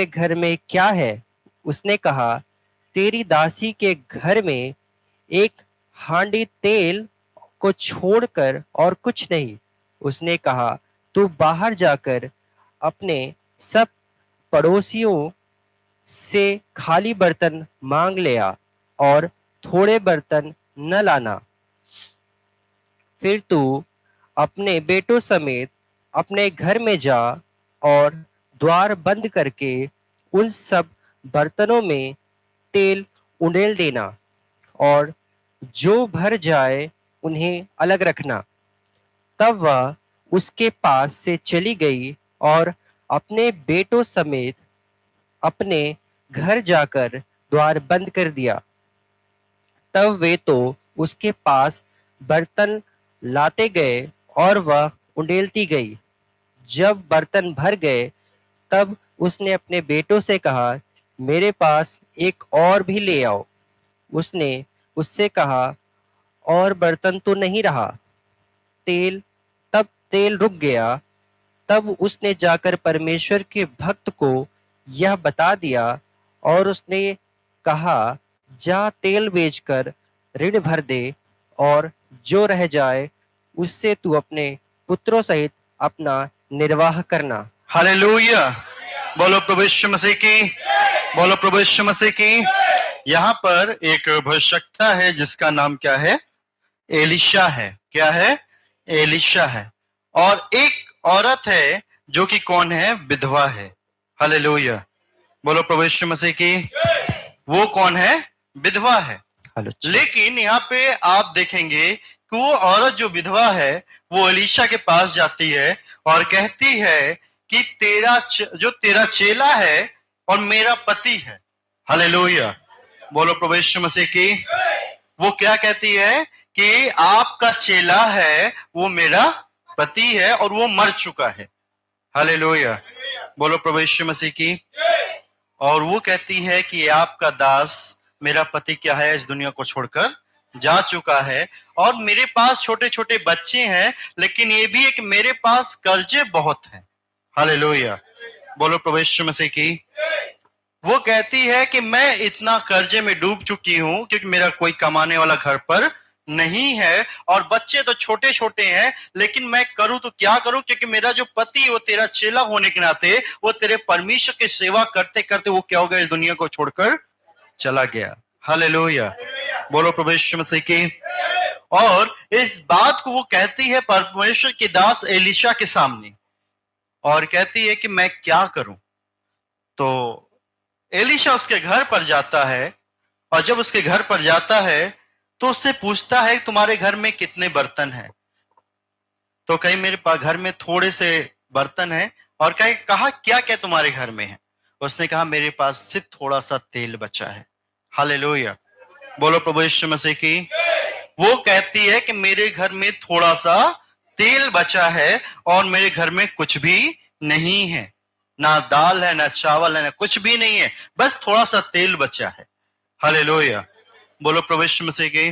घर में क्या है? उसने कहा, तेरी दासी के घर में एक हांडी तेल को छोड़कर और कुछ नहीं। उसने कहा, तू बाहर जाकर अपने सब पड़ोसियों से खाली बर्तन मांग ले आ और थोड़े बर्तन न लाना। फिर तू अपने बेटों समेत अपने घर में जा और द्वार बंद करके उन सब बर्तनों में तेल उंडेल देना और जो भर जाए उन्हें अलग रखना। तब वह उसके पास से चली गई और अपने बेटों समेत अपने घर जाकर द्वार बंद कर दिया। तब वे तो उसके पास बर्तन लाते गए और वह उंडेलती गई। जब बर्तन भर गए तब उसने अपने बेटों से कहा, मेरे पास एक और भी ले आओ। उसने उससे कहा, और बर्तन तो नहीं रहा। तेल तब तेल रुक गया। तब उसने जाकर परमेश्वर के भक्त को यह बता दिया और उसने कहा, जा तेल बेचकर ऋण भर दे और जो रह जाए उससे तू अपने पुत्रों सहित अपना निर्वाह करना। हालेलुया। बोलो प्रभु यीशु मसीह की, बोलो प्रभु यीशु मसीह की। यहाँ पर एक भविष्यवक्ता है जिसका नाम क्या है? एलिशा है। क्या है? एलिशा है। और एक औरत है जो कि कौन है? विधवा है। हालेलुया। बोलो प्रभु यीशु मसीह की। वो कौन है? विधवा है। लेकिन यहाँ पे आप देखेंगे कि वो औरत जो विधवा है वो एलीशा के पास जाती है और कहती है कि जो तेरा चेला है और मेरा पति है। हालेलुया। बोलो प्रभु यीशु मसीह की। वो क्या कहती है कि आपका चेला है, वो मेरा पति है और वो मर चुका है। हालेलुया। बोलो प्रभु यीशु मसीह की। और वो कहती है कि आपका दास, मेरा पति क्या है, इस दुनिया को छोड़कर जा चुका है और मेरे पास छोटे छोटे बच्चे हैं, लेकिन ये भी है कि मेरे पास कर्जे बहुत हैं। हालेलुया। बोलो प्रभु यीशु मसीह की। वो कहती है कि मैं इतना कर्जे में डूब चुकी हूं क्योंकि मेरा कोई कमाने वाला घर पर नहीं है और बच्चे तो छोटे छोटे हैं, लेकिन मैं करूं तो क्या करूं, क्योंकि मेरा जो पति वो तेरा चेला होने के नाते वो तेरे परमेश्वर की सेवा करते करते वो क्या हो गया, इस दुनिया को छोड़कर चला गया। हालेलुया। बोलो प्रभु यीशु मसीह की। और इस बात को वो कहती है परमेश्वर के दास एलीशा के सामने और कहती है कि मैं क्या करूं। तो एलीशा उसके घर पर जाता है और जब उसके घर पर जाता है तो उससे पूछता है तुम्हारे घर में कितने बर्तन हैं। तो कहीं मेरे पास घर में थोड़े से बर्तन हैं। और कहा क्या क्या तुम्हारे घर में है। उसने कहा मेरे पास सिर्फ थोड़ा सा तेल बचा है। हालेलुया। बोलो प्रभु यीशु मसीह की। वो कहती है कि मेरे घर में थोड़ा सा तेल बचा है और मेरे घर में कुछ भी नहीं है, ना दाल है, ना चावल है, ना कुछ भी नहीं है, बस थोड़ा सा तेल बचा है। हालेलुया। बोलो प्रभु यीशु मसीह की।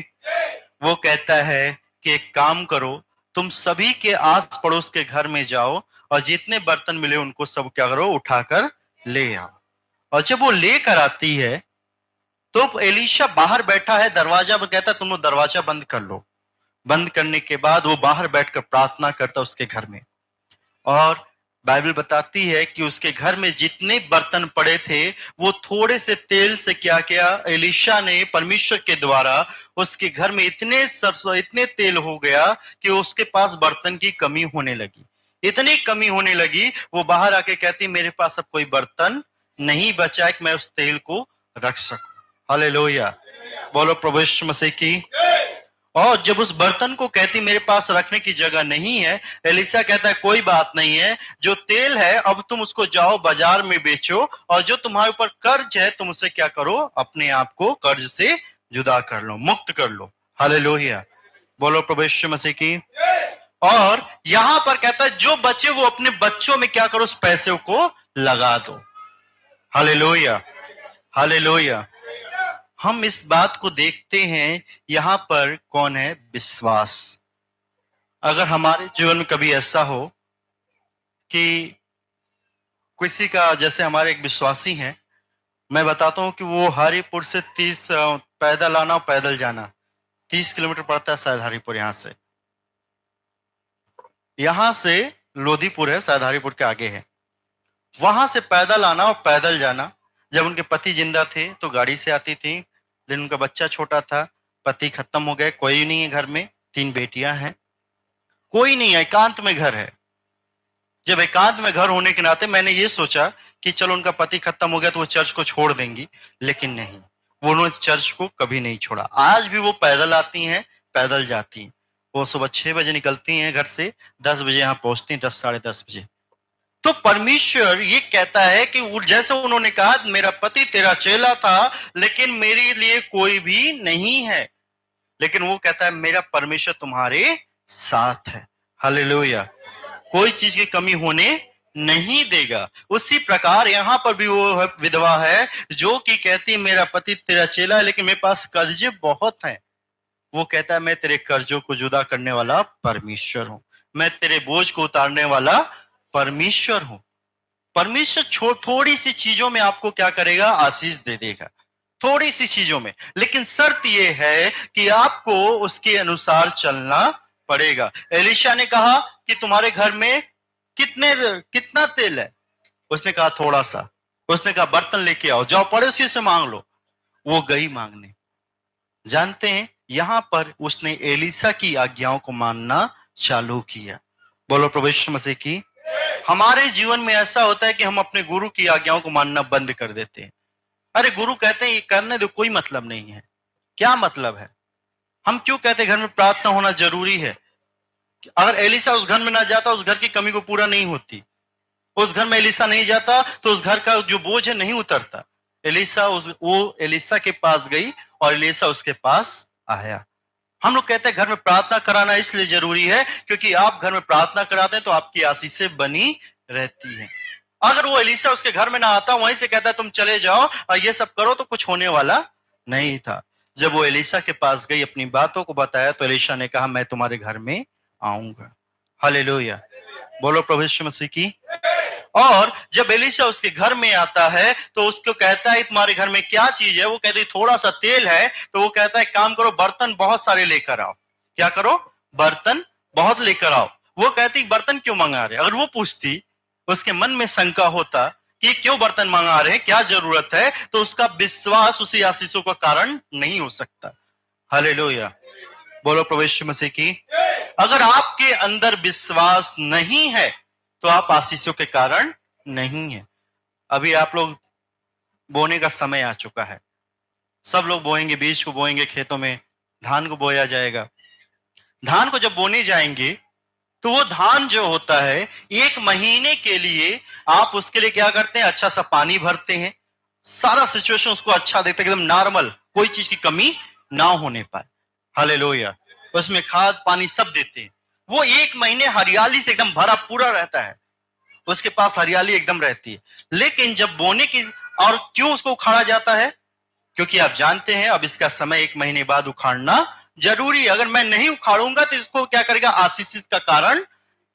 वो कहता है कि एक काम करो, तुम सभी के आस पड़ोस के घर में जाओ और जितने बर्तन मिले उनको सब क्या करो, उठाकर ले आओ। और जब वो लेकर आती है तो एलीशा बाहर बैठा है दरवाजा पर, कहता तुम लोग दरवाजा बंद कर लो। बंद करने के बाद वो बाहर बैठकर प्रार्थना करता उसके घर में। और बाइबल बताती है कि उसके घर में जितने बर्तन पड़े थे वो थोड़े से तेल से क्या किया, एलीशा ने परमेश्वर के द्वारा उसके घर में इतने तेल हो गया कि उसके पास बर्तन की कमी होने लगी। इतनी कमी होने लगी, वो बाहर आके कहती मेरे पास अब कोई बर्तन नहीं बचा है कि मैं उस तेल को रख सकूं। हालेलुया। बोलो प्रभु यीशु मसीह की। और जब उस बर्तन को कहती मेरे पास रखने की जगह नहीं है, एलीशा कहता है कोई बात नहीं है, जो तेल है अब तुम उसको जाओ बाजार में बेचो और जो तुम्हारे ऊपर कर्ज है तुम उसे क्या करो, अपने आप को कर्ज से जुदा कर लो, मुक्त कर लो। हालेलुया। बोलो प्रभु यीशु मसीह की। और यहां पर कहता है जो बचे वो अपने बच्चों में क्या करो, उस पैसे को लगा दो। हालेलुया। हालेलुया। हम इस बात को देखते हैं यहां पर कौन है, विश्वास। अगर हमारे जीवन में कभी ऐसा हो कि किसी का, जैसे हमारे एक विश्वासी हैं, मैं बताता हूँ कि वो हरिपुर से 30 पैदल आना और पैदल जाना 30 किलोमीटर पड़ता है शायद हरिपुर। यहाँ से लोधीपुर है, शायद हरिपुर के आगे है। वहां से पैदल आना और पैदल जाना। जब उनके पति जिंदा थे तो गाड़ी से आती थी, लेकिन उनका बच्चा छोटा था, पति खत्म हो गए, कोई नहीं है घर में, 3 बेटियां हैं, कोई नहीं है, एकांत में घर है। जब एकांत में घर होने के नाते मैंने ये सोचा कि चलो उनका पति खत्म हो गया तो वो चर्च को छोड़ देंगी, लेकिन नहीं, वो उन्होंने चर्च को कभी नहीं छोड़ा। आज भी वो पैदल आती हैं, पैदल जाती हैं। वो सुबह 6 बजे निकलती हैं घर से, 10 बजे यहाँ पहुंचती हैं, 10 साढ़े 10 बजे। तो परमेश्वर ये कहता है कि जैसे उन्होंने कहा मेरा पति तेरा चेला था लेकिन मेरे लिए कोई भी नहीं है, लेकिन वो कहता है मेरा परमेश्वर तुम्हारे साथ है। हालेलुया। कोई चीज की कमी होने नहीं देगा। उसी प्रकार यहां पर भी वो विधवा है जो कि कहती है मेरा पति तेरा चेला है लेकिन मेरे पास कर्जे बहुत हैं। वो कहता है मैं तेरे कर्जों को जुदा करने वाला परमेश्वर हूं, मैं तेरे बोझ को उतारने वाला परमेश्वर हूं। परमेश्वर थोड़ी सी चीजों में आपको क्या करेगा, आशीष दे देगा, थोड़ी सी चीजों में, लेकिन शर्त यह है कि आपको उसके अनुसार चलना पड़ेगा। एलिशा ने कहा कि तुम्हारे घर में कितना तेल है? उसने कहा थोड़ा सा। उसने कहा बर्तन लेके आओ, जाओ पड़ोसी से मांग लो। वो गई मांगने। जानते हैं यहां पर उसने एलिशा की आज्ञाओं को मानना चालू किया। बोलो प्रभु यीशु मसीह की। हमारे जीवन में ऐसा होता है कि हम अपने गुरु की आज्ञाओं को मानना बंद कर देते हैं। अरे गुरु कहते हैं ये करने दो, कोई मतलब नहीं है। क्या मतलब है? हम क्यों कहते हैं घर में प्रार्थना होना जरूरी है? अगर एलिशा उस घर में ना जाता, उस घर की कमी को पूरा नहीं होती। उस घर में एलिशा नहीं जाता तो उस घर का जो बोझ है नहीं उतरता। वो एलिशा के पास गई और एलिशा उसके पास आया। हम लोग कहते हैं घर में प्रार्थना कराना इसलिए जरूरी है क्योंकि आप घर में प्रार्थना कराते हैं तो आपकी आशीषें बनी रहती हैं। अगर वो एलिशा उसके घर में ना आता, वहीं से कहता है तुम चले जाओ और ये सब करो, तो कुछ होने वाला नहीं था। जब वो एलिशा के पास गई, अपनी बातों को बताया, तो एलिशा ने कहा मैं तुम्हारे घर में आऊंगा। हालेलुया। बोलो प्रभु यीशु मसीह की। और जब एलिशा उसके घर में आता है तो उसको कहता है तुम्हारे घर में क्या चीज है? वो कहती है थोड़ा सा तेल है। तो वो कहता है काम करो, बर्तन बहुत सारे लेकर आओ। क्या करो? बर्तन बहुत लेकर आओ। वो कहती बर्तन क्यों मंगा रहे? अगर वो पूछती, उसके मन में शंका होता कि क्यों बर्तन मंगा रहे हैं, क्या जरूरत है, तो उसका विश्वास उसी आशीषों का कारण नहीं हो सकता। हालेलुया। बोलो प्रभु यीशु मसीह की। अगर आपके अंदर विश्वास नहीं है तो आप आशीषों के कारण नहीं है। अभी आप लोग बोने का समय आ चुका है। सब लोग बोएंगे, बीज को बोएंगे, खेतों में धान को बोया जाएगा। धान को जब बोने जाएंगे तो वो धान जो होता है 1 महीने के लिए आप उसके लिए क्या करते हैं? अच्छा सा पानी भरते हैं, सारा सिचुएशन उसको अच्छा देखते हैं, एकदम नॉर्मल, कोई चीज की कमी ना होने पाए। हालेलुया। उसमें खाद पानी सब देते हैं। वो 1 महीने हरियाली से एकदम भरा पूरा रहता है, उसके पास हरियाली एकदम रहती है। लेकिन जब बोने की, और क्यों उसको उखाड़ा जाता है? क्योंकि आप जानते हैं अब इसका समय 1 महीने बाद उखाड़ना जरूरी है। अगर मैं नहीं उखाड़ूंगा तो इसको क्या करेगा? आशीषित का कारण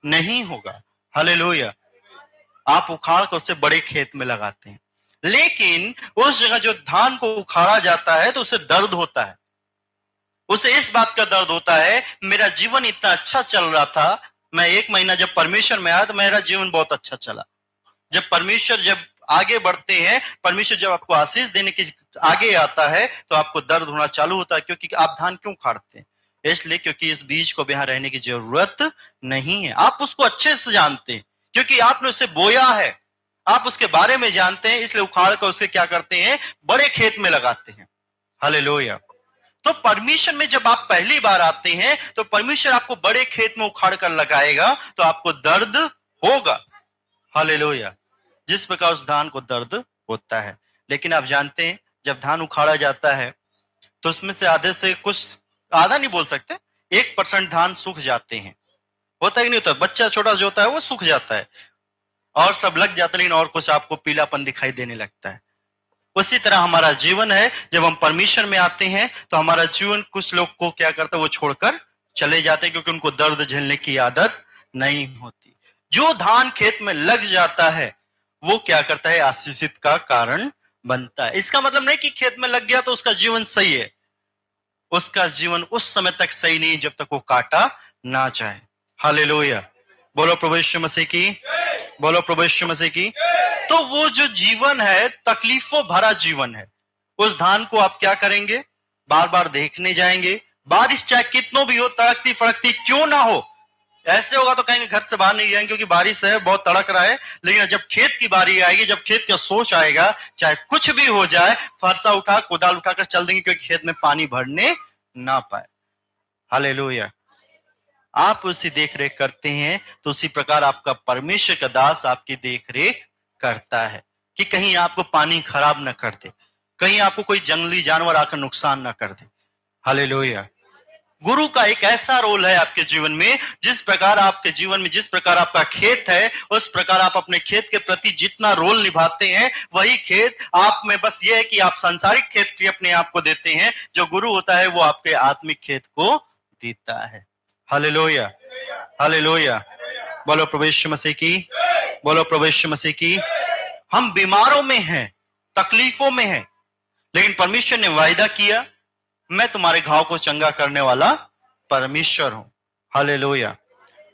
नहीं होगा। हालेलुया। आप उखाड़ कर उसे बड़े खेत में लगाते हैं, लेकिन उस जगह जो धान को उखाड़ा जाता है तो उसे दर्द होता है। उसे इस बात का दर्द होता है मेरा जीवन इतना अच्छा चल रहा था, मैं 1 महीना जब परमेश्वर में आया तो मेरा जीवन बहुत अच्छा चला। जब परमेश्वर जब आगे बढ़ते हैं, परमेश्वर जब आपको आशीष देने की आगे आता है तो आपको दर्द होना चालू होता है। क्योंकि आप धान क्यों खाड़ते हैं? इसलिए क्योंकि इस बीज को यहाँ रहने की जरूरत नहीं है। आप उसको अच्छे से जानते हैं क्योंकि आपने उसे बोया है, आप उसके बारे में जानते हैं, इसलिए उखाड़ कर उसे क्या करते हैं? बड़े खेत में लगाते हैं। हालेलुया। तो परमेश्वर में जब आप पहली बार आते हैं तो परमेश्वर आपको बड़े खेत में उखाड़ कर लगाएगा तो आपको दर्द होगा। हालेलुया। जिस प्रकार उस धान को दर्द होता है। लेकिन आप जानते हैं जब धान उखाड़ा जाता है तो उसमें से आधे से कुछ, आधा नहीं बोल सकते, 1% धान सूख जाते हैं। होता ही नहीं होता, बच्चा छोटा जो होता है वो सूख जाता है और सब लग जाता है, लेकिन और कुछ आपको पीलापन दिखाई देने लगता है। उसी तरह हमारा जीवन है, जब हम परमेश्वर में आते हैं तो हमारा जीवन कुछ लोग को क्या करता है? वो छोड़कर चले जाते हैं क्योंकि उनको दर्द झेलने की आदत नहीं होती। जो धान खेत में लग जाता है वो क्या करता है, आशीषित का कारण बनता है। इसका मतलब नहीं कि खेत में लग गया तो उसका जीवन सही है, उसका जीवन उस समय तक सही नहीं जब तक वो काटा ना जाए। हालेलुया, बोलो प्रभु यीशु मसीह की, बोलो प्रभु यीशु मसीह की। तो वो जो जीवन है तकलीफों भरा जीवन है, उस धान को आप क्या करेंगे, बार बार देखने जाएंगे। बारिश चाहे कितनों भी हो, तड़कती फड़कती क्यों ना हो, ऐसे होगा तो कहेंगे घर से बाहर नहीं जाएंगे क्योंकि बारिश है, बहुत तड़क रहा है। लेकिन जब खेत की बारी आएगी, जब खेत का सोच आएगा, चाहे कुछ भी हो जाए, फरसा उठा कुदाल उठाकर चल देंगे क्योंकि खेत में पानी भरने ना पाए। हालेलुया। आप उसकी देख रेख करते हैं तो उसी प्रकार आपका परमेश्वर का दास आपकी देख रेख करता है कि कहीं आपको पानी खराब ना कर दे, कहीं आपको कोई जंगली जानवर आकर नुकसान ना कर दे। हालेलुया। गुरु का एक ऐसा रोल है आपके जीवन में, जिस प्रकार आपके जीवन में जिस प्रकार आपका खेत है, उस प्रकार आप अपने खेत के प्रति जितना रोल निभाते हैं, वही खेत आप में, बस ये है कि आप सांसारिक खेत के अपने आप को देते हैं, जो गुरु होता है वो आपके आत्मिक खेत को देता है। हालेलुया, हालेलुया, बोलो प्रभु यीशु मसीह की, बोलो प्रभु यीशु मसीह की। हम बीमारों में हैं, तकलीफों में हैं, लेकिन परमेश्वर ने वायदा किया, मैं तुम्हारे घाव को चंगा करने वाला परमेश्वर हूं। हालेलुया।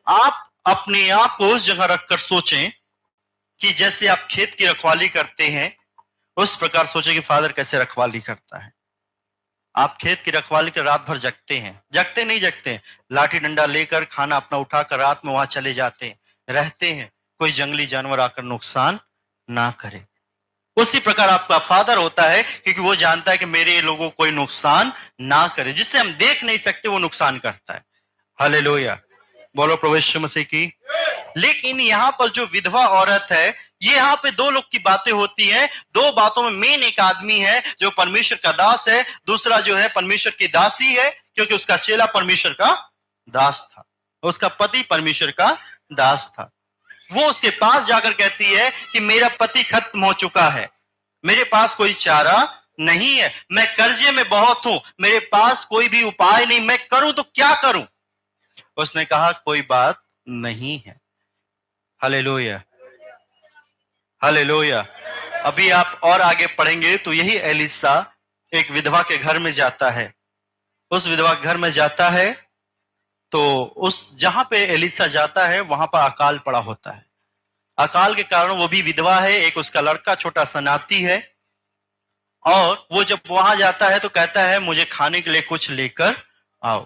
आप अपने आप को उस जगह रखकर सोचें कि जैसे आप खेत की रखवाली करते हैं, उस प्रकार सोचें कि फादर कैसे रखवाली करता है। आप खेत की रखवाली कर रात भर जगते हैं, जगते नहीं जगते, लाठी डंडा लेकर खाना अपना उठाकर रात में वहां चले जाते हैं, रहते हैं, कोई जंगली जानवर आकर नुकसान ना करे। उसी प्रकार आपका फादर होता है, क्योंकि वो जानता है कि मेरे लोगों को कोई नुकसान ना करे, जिससे हम देख नहीं सकते वो नुकसान करता है। हालेलुया, बोलो प्रभु यीशु मसीह की। लेकिन यहाँ पर जो विधवा औरत है, ये यहाँ पे दो लोग की बातें होती हैं। दो बातों में मेन एक आदमी है जो परमेश्वर का दास है, दूसरा जो है परमेश्वर की दासी है, क्योंकि उसका चेला परमेश्वर का दास था, उसका पति परमेश्वर का दास था। वो उसके पास जाकर कहती है कि मेरा पति खत्म हो चुका है, मेरे पास कोई चारा नहीं है, मैं कर्जे में बहुत हूं, मेरे पास कोई भी उपाय नहीं, मैं करूं तो क्या करूं। उसने कहा कोई बात नहीं है। Hallelujah, hallelujah. अभी आप और आगे पढ़ेंगे तो यही एलिसा एक विधवा के घर में जाता है। उस विधवा के घर में जाता है तो उस जहां पे एलिसा जाता है वहां पर अकाल पड़ा होता है। अकाल के कारण वो भी विधवा है, एक उसका लड़का छोटा सा नाती है, और वो जब वहां जाता है तो कहता है मुझे खाने के लिए कुछ लेकर आओ।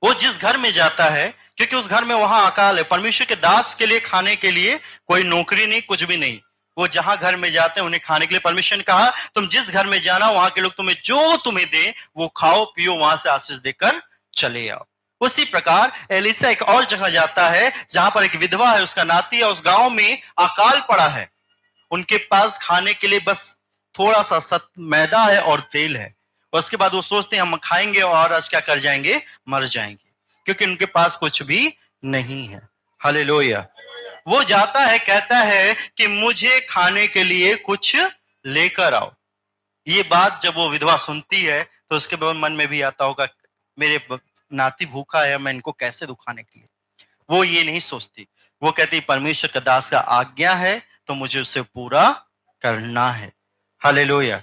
वो जिस घर में जाता है, क्योंकि उस घर में वहां अकाल है, परमेश्वर के दास के लिए खाने के लिए कोई नौकरी नहीं, कुछ भी नहीं। वो जहां घर में जाते हैं उन्हें खाने के लिए परमेश्वर ने कहा तुम जिस घर में जाना वहां के लोग तुम्हें जो तुम्हें दे वो खाओ पियो, वहां से आशीष देकर चले आओ। उसी प्रकार एलिसा एक और जगह जाता है जहां पर एक विधवा है, उसका नाती है, उस गांव में अकाल पड़ा है, उनके पास खाने के लिए बस थोड़ा सा मैदा है और तेल है। उसके बाद वो सोचते हैं हम खाएंगे और आज क्या कर जाएंगे, मर जाएंगे, क्योंकि उनके पास कुछ भी नहीं है। हालेलुया। वो जाता है, कहता है कि मुझे खाने के लिए कुछ लेकर आओ। ये बात जब वो विधवा सुनती है तो उसके मन में भी आता होगा मेरे नाती भूखा है, मैं इनको कैसे दूं खाने के लिए। वो ये नहीं सोचती, वो कहती परमेश्वर का दास का आज्ञा है तो मुझे उसे पूरा करना है। हालेलुया।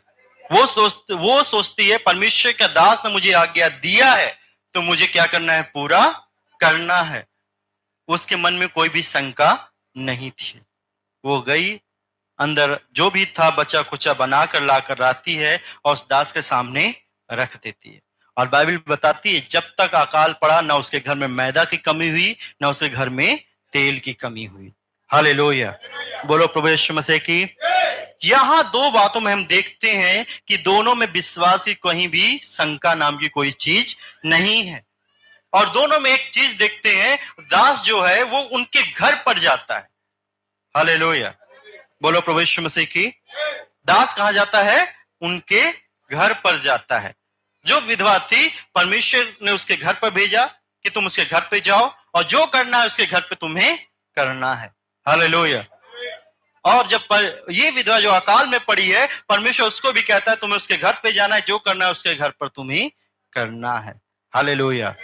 वो सोचती है परमेश्वर का दास ने मुझे आज्ञा दिया है तो मुझे क्या करना है, पूरा करना है। उसके मन में कोई भी शंका नहीं थी। वो गई, अंदर जो भी था बचा खुचा बनाकर लाकर लाती है और उस दास के सामने रख देती है। और बाइबल बताती है जब तक अकाल पड़ा ना उसके घर में मैदा की कमी हुई, ना उसके घर में तेल की कमी हुई। हालेलुया, बोलो प्रभु यीशु मसीह की। यहां दो बातों में हम देखते हैं कि दोनों में विश्वास की कहीं भी शंका नाम की कोई चीज नहीं है। और दोनों में एक चीज देखते हैं, दास जो है वो उनके घर पर जाता है। हालेलुया, बोलो प्रभु यीशु मसीह की। दास कहां जाता है, उनके घर पर जाता है। जो विधवा थी परमेश्वर ने उसके घर पर भेजा कि तुम उसके घर पे जाओ और जो करना है उसके घर पे तुम्हें करना है। हालेलुया। और जब ये विधवा जो अकाल में पड़ी है, परमेश्वर उसको भी कहता है तुम्हें उसके घर पे जाना है, जो करना है उसके घर पर तुम्हें करना है। हालेलुया,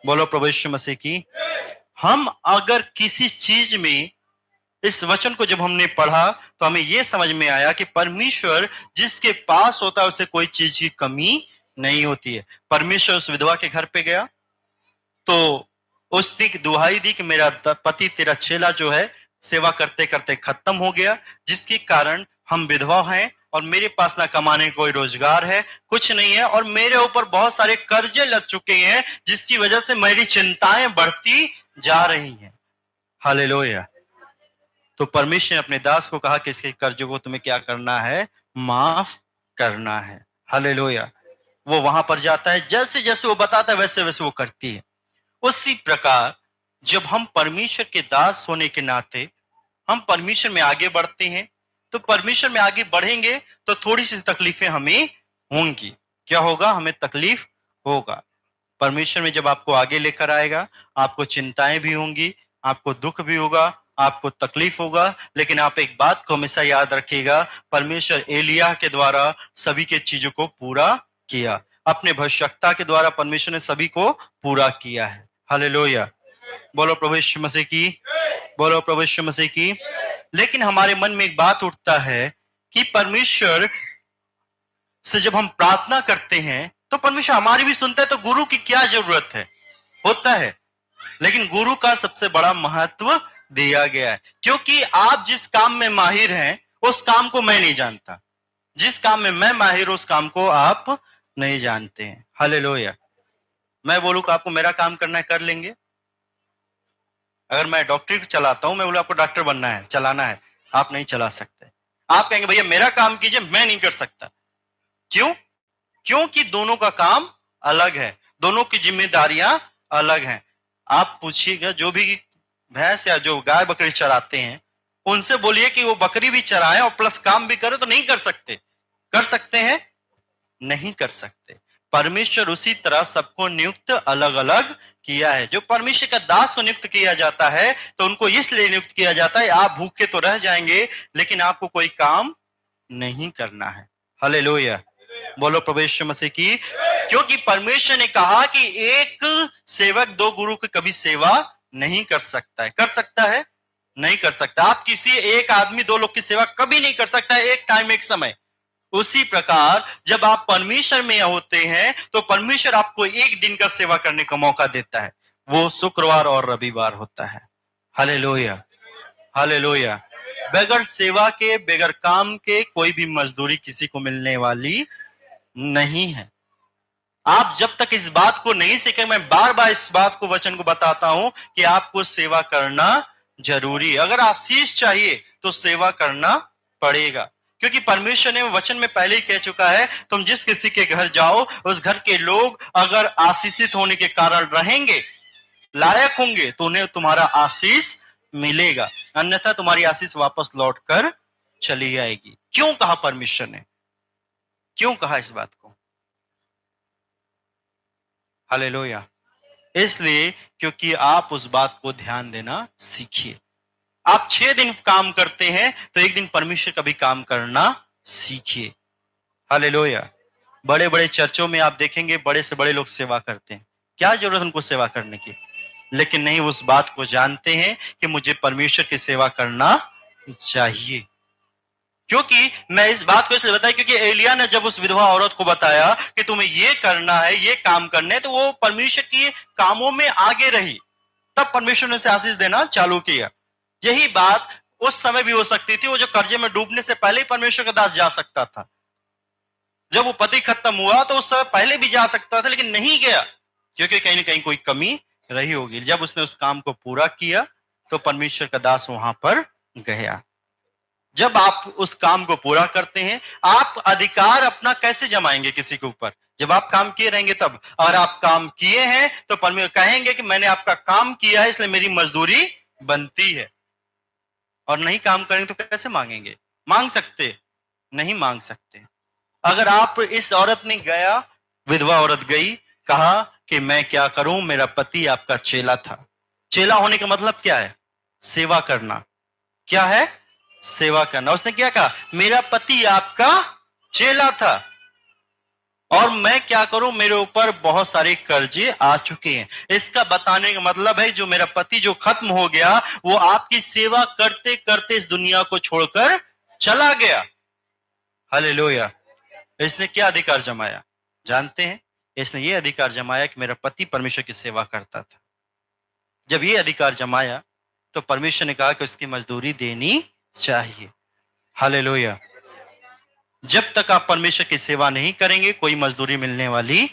बोलो प्रभु यीशु मसीह की। हम अगर किसी चीज में इस वचन को जब हमने पढ़ा तो हमें यह समझ में आया कि परमेश्वर जिसके पास होता है उसे कोई चीज की कमी नहीं होती है। परमेश्वर उस विधवा के घर पे गया तो उसने दुहाई दी कि मेरा पति तेरा चेला जो है सेवा करते करते खत्म हो गया, जिसके कारण हम विधवा हैं और मेरे पास ना कमाने कोई रोजगार है, कुछ नहीं है, और मेरे ऊपर बहुत सारे कर्जे लग चुके हैं जिसकी वजह से मेरी चिंताएं बढ़ती जा रही हैं। हालेलुया। तो परमेश्वर ने अपने दास को कहा कि इसके कर्जों को तुम्हें क्या करना है, माफ करना है। हालेलुया। वो वहां पर जाता है, जैसे जैसे वो बताता है वैसे वैसे वो करती है। उसी प्रकार जब हम परमेश्वर के दास होने के नाते हम परमेश्वर में आगे बढ़ते हैं, तो परमेश्वर में आगे बढ़ेंगे तो थोड़ी सी तकलीफें हमें होंगी। क्या होगा? हमें तकलीफ होगा। परमेश्वर में जब आपको आगे लेकर आएगा, आपको चिंताएं भी होंगी, आपको दुख भी होगा, आपको तकलीफ होगा, लेकिन आप एक बात को हमेशा याद रखिएगा, परमेश्वर एलिय्याह के द्वारा सभी के चीजों को पूरा किया। अपने भविष्यवक्ता के द्वारा परमेश्वर ने सभी को पूरा किया है। हालेलुया। बोलो प्रभु यीशु मसीह की, बोलो प्रभु यीशु मसीह की। लेकिन हमारे मन में एक बात उठता है कि परमेश्वर से जब हम प्रार्थना करते हैं तो परमेश्वर हमारी भी सुनता है, तो गुरु की क्या जरूरत है? होता है, लेकिन गुरु का सबसे बड़ा महत्व दिया गया है, क्योंकि आप जिस काम में माहिर हैं उस काम को मैं नहीं जानता, जिस काम में मैं माहिर हूं उस काम को आप नहीं जानते हैं। हालेलुया। मैं बोलूं कि आपको मेरा काम करना है, कर लेंगे? अगर मैं डॉक्टरी चलाता हूं, मैं बोलूं आपको डॉक्टर बनना है, चलाना है, आप नहीं चला सकते। आप कहेंगे भैया मेरा काम कीजिए, मैं नहीं कर सकता। क्यों? क्योंकि दोनों का काम अलग है, दोनों की जिम्मेदारियां अलग हैं। आप पूछिएगा जो भी भैंस या जो गाय बकरी चराते हैं, उनसे बोलिए कि वो बकरी भी चराएं और प्लस काम भी करें, तो नहीं कर सकते। कर सकते हैं? नहीं कर सकते। परमेश्वर उसी तरह सबको नियुक्त अलग अलग किया है। जो परमेश्वर का दास को नियुक्त किया जाता है तो उनको इसलिए नियुक्त किया जाता है, आप भूखे तो रह जाएंगे लेकिन आपको कोई काम नहीं करना है। हालेलुया। बोलो प्रभु यीशु मसीह की। क्योंकि परमेश्वर ने कहा कि एक सेवक दो गुरु की कभी सेवा नहीं कर सकता है। कर सकता है? नहीं कर सकता। आप किसी एक आदमी दो लोग की सेवा कभी नहीं कर सकता है, एक टाइम एक समय। उसी प्रकार जब आप परमेश्वर में होते हैं तो परमेश्वर आपको एक दिन का सेवा करने का मौका देता है, वो शुक्रवार और रविवार होता है। Hallelujah, hallelujah. बगैर सेवा के, बगैर काम के कोई भी मजदूरी किसी को मिलने वाली नहीं है। आप जब तक इस बात को नहीं सीखे, मैं बार बार इस बात को, वचन को बताता हूं कि आपको सेवा करना जरूरी है। अगर आशीष चाहिए तो सेवा करना पड़ेगा, क्योंकि परमेश्वर ने वचन में पहले ही कह चुका है, तुम जिस किसी के घर जाओ उस घर के लोग अगर आशीषित होने के कारण रहेंगे, लायक होंगे, तो उन्हें तुम्हारा आशीष मिलेगा, अन्यथा तुम्हारी आशीष वापस लौटकर चली आएगी। क्यों कहा परमेश्वर ने? क्यों कहा इस बात को? हालेलुया। इसलिए क्योंकि आप उस बात को ध्यान देना सीखिए। आप 6 दिन काम करते हैं तो एक दिन परमेश्वर का भी काम करना सीखिए। हालेलुया। बड़े बड़े चर्चों में आप देखेंगे बड़े से बड़े लोग सेवा करते हैं, क्या जरूरत उनको सेवा करने की, लेकिन नहीं उस बात को जानते हैं कि मुझे परमेश्वर की सेवा करना चाहिए। क्योंकि मैं इस बात को इसलिए बताया क्योंकि एलिय्याह ने जब उस विधवा औरत को बताया कि तुम्हें ये करना है, ये काम करने, तो वो परमेश्वर के कामों में आगे रही, तब परमेश्वर ने उसे आशीष देना चालू किया। यही बात उस समय भी हो सकती थी, वो जो कर्जे में डूबने से पहले ही परमेश्वर का दास जा सकता था। जब वो पति खत्म हुआ तो उस समय पहले भी जा सकता था, लेकिन नहीं गया क्योंकि कहीं ना कहीं कोई कमी रही होगी। जब उसने उस काम को पूरा किया तो परमेश्वर का दास वहां पर गया। जब आप उस काम को पूरा करते हैं, आप अधिकार अपना कैसे जमाएंगे किसी के ऊपर? जब आप काम किए रहेंगे तब। अगर आप काम किए हैं तो परमेश्वर कहेंगे कि मैंने आपका काम किया है इसलिए मेरी मजदूरी बनती है, और नहीं काम करेंगे तो कैसे मांगेंगे? मांग सकते? नहीं मांग सकते। अगर आप, इस औरत ने गया, विधवा औरत गई, कहा कि मैं क्या करूं, मेरा पति आपका चेला था। चेला होने का मतलब क्या है? सेवा करना। क्या है? सेवा करना। उसने क्या कहा? मेरा पति आपका चेला था। और मैं क्या करूं, मेरे ऊपर बहुत सारे कर्जे आ चुके हैं। इसका बताने का मतलब है जो मेरा पति जो खत्म हो गया, वो आपकी सेवा करते करते इस दुनिया को छोड़कर चला गया। हालेलुया। इसने क्या अधिकार जमाया जानते हैं? इसने ये अधिकार जमाया कि मेरा पति परमेश्वर की सेवा करता था। जब ये अधिकार जमाया तो परमेश्वर ने कहा कि उसकी मजदूरी देनी चाहिए। हालेलुया। जब तक आप परमेश्वर की सेवा नहीं करेंगे कोई मजदूरी मिलने वाली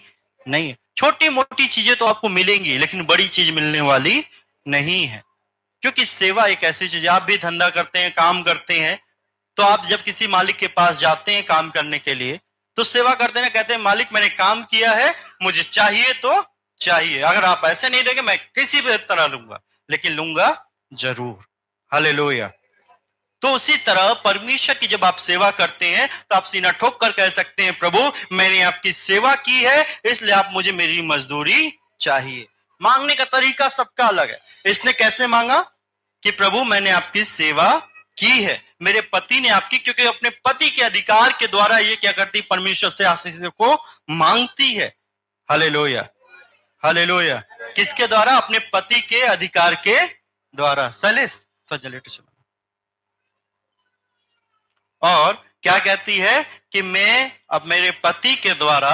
नहीं है। छोटी मोटी चीजें तो आपको मिलेंगी लेकिन बड़ी चीज मिलने वाली नहीं है, क्योंकि सेवा एक ऐसी चीज है। आप भी धंधा करते हैं, काम करते हैं, तो आप जब किसी मालिक के पास जाते हैं काम करने के लिए तो सेवा करते हैं, कहते हैं मालिक मैंने काम किया है, मुझे चाहिए तो चाहिए, अगर आप ऐसे नहीं देंगे मैं किसी भी तरह लूंगा, लेकिन लूंगा जरूर। हालेलुया। तो उसी तरह परमेश्वर की जब आप सेवा करते हैं तो आप सीना ठोक कर कह सकते हैं प्रभु मैंने आपकी सेवा की है, इसलिए आप मुझे मेरी मजदूरी चाहिए। मांगने का तरीका सबका अलग है। इसने कैसे मांगा कि प्रभु मैंने आपकी सेवा की है, मेरे पति ने आपकी, क्योंकि अपने पति के अधिकार के द्वारा ये क्या करती, परमेश्वर से आशीष को मांगती है। हालेलुया। हालेलुया। किसके द्वारा? अपने पति के अधिकार के द्वारा। सैलिस तो जनरेटर चलो। और क्या कहती है कि मैं अब मेरे पति के द्वारा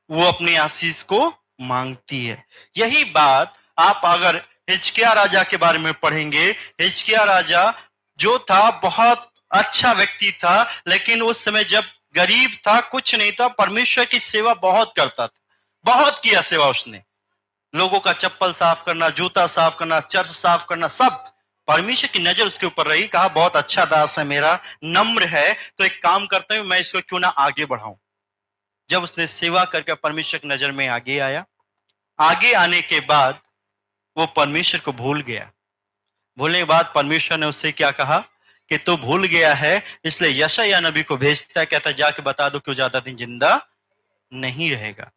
वो अपनी आशीष को मांगती है। यही बात आप अगर हिजकिय्याह राजा के बारे में पढ़ेंगे, हिजकिय्याह राजा जो था बहुत अच्छा व्यक्ति था, लेकिन उस समय जब गरीब था, कुछ नहीं था, परमेश्वर की सेवा बहुत करता था, बहुत किया सेवा उसने। लोगों का चप्पल साफ करना, जूता साफ करना, चर्च साफ करना, सब परमेश्वर की नजर उसके ऊपर रही। कहा बहुत अच्छा दास है मेरा, नम्र है, तो एक काम करता हूं मैं इसको क्यों ना आगे बढ़ाऊं। जब उसने सेवा करके परमेश्वर की नजर में आगे आया, आगे आने के बाद वो परमेश्वर को भूल गया। भूलने के बाद परमेश्वर ने उससे क्या कहा कि तू भूल गया है, इसलिए यशायाह नबी को भेजता है, कहता जाके बता दो कि वो ज्यादा दिन जिंदा नहीं रहेगा।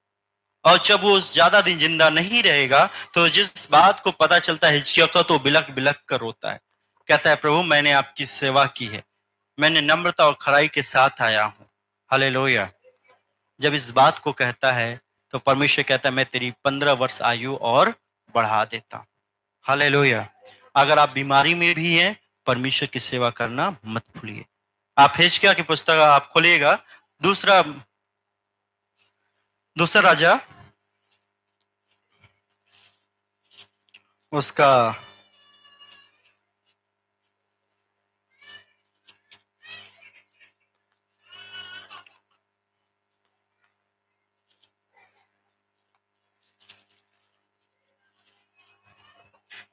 और जब वो ज्यादा दिन जिंदा नहीं रहेगा तो जिस बात को पता चलता है हिजकिय्याह का, तो बिलक बिलक कर रोता है, कहता है प्रभु मैंने आपकी सेवा की है, मैंने नम्रता और खराई के साथ आया हूं। हालेलुया। जब इस बात को कहता है तो परमेश्वर कहता है मैं तेरी 15 वर्ष आयु और बढ़ा देता हूं। हालेलुया। अगर आप बीमारी में भी हैं, परमेश्वर की सेवा करना मत भूलिए। आप हिजकिय्याह की पुस्तक आप खोलिएगा, दूसरा राजा उसका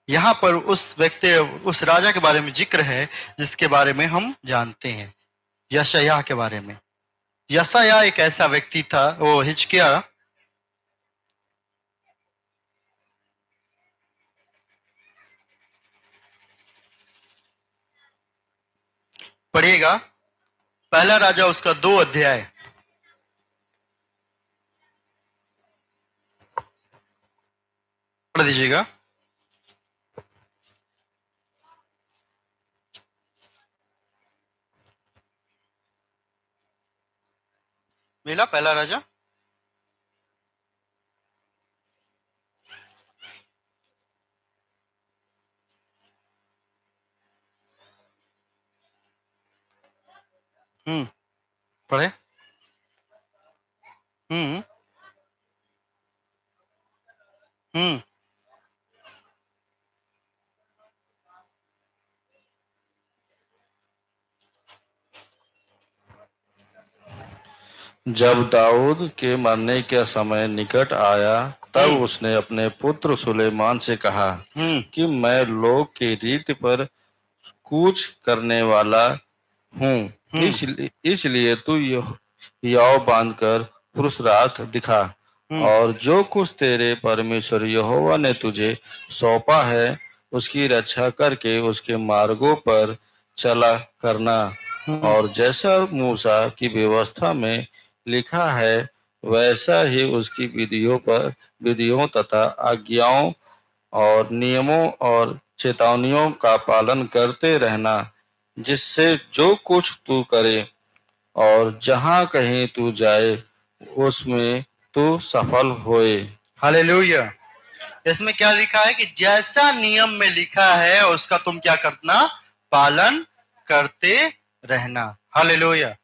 यहां पर उस व्यक्ति उस राजा के बारे में जिक्र है जिसके बारे में हम जानते हैं, यशायाह के बारे में। यशायाह एक ऐसा व्यक्ति था, वो हिजकिय्याह पढ़िएगा, पहला राजा उसका 2 अध्याय पढ़ दीजिएगा। मिला पहला राजा? पढ़े। हम्म हम्म जब दाऊद के मरने का समय निकट आया तब उसने अपने पुत्र सुलेमान से कहा कि मैं लोग की रीति पर कूच करने वाला हूँ, इसलिए तू याव बांधकर पुरुषार्थ दिखा और जो कुछ तेरे परमेश्वर यहोवा ने तुझे सौंपा है उसकी रक्षा करके उसके मार्गों पर चला करना। और जैसा मूसा की व्यवस्था में लिखा है वैसा ही उसकी विधियों तथा आज्ञाओं और नियमों और चेतावनियों का पालन करते रहना, जिससे जो कुछ तू करे और जहां कहीं तू जाए उसमें तू सफल होए। हालेलुया। इसमें क्या लिखा है कि जैसा नियम में लिखा है उसका तुम क्या करना, पालन करते रहना। हालेलुया।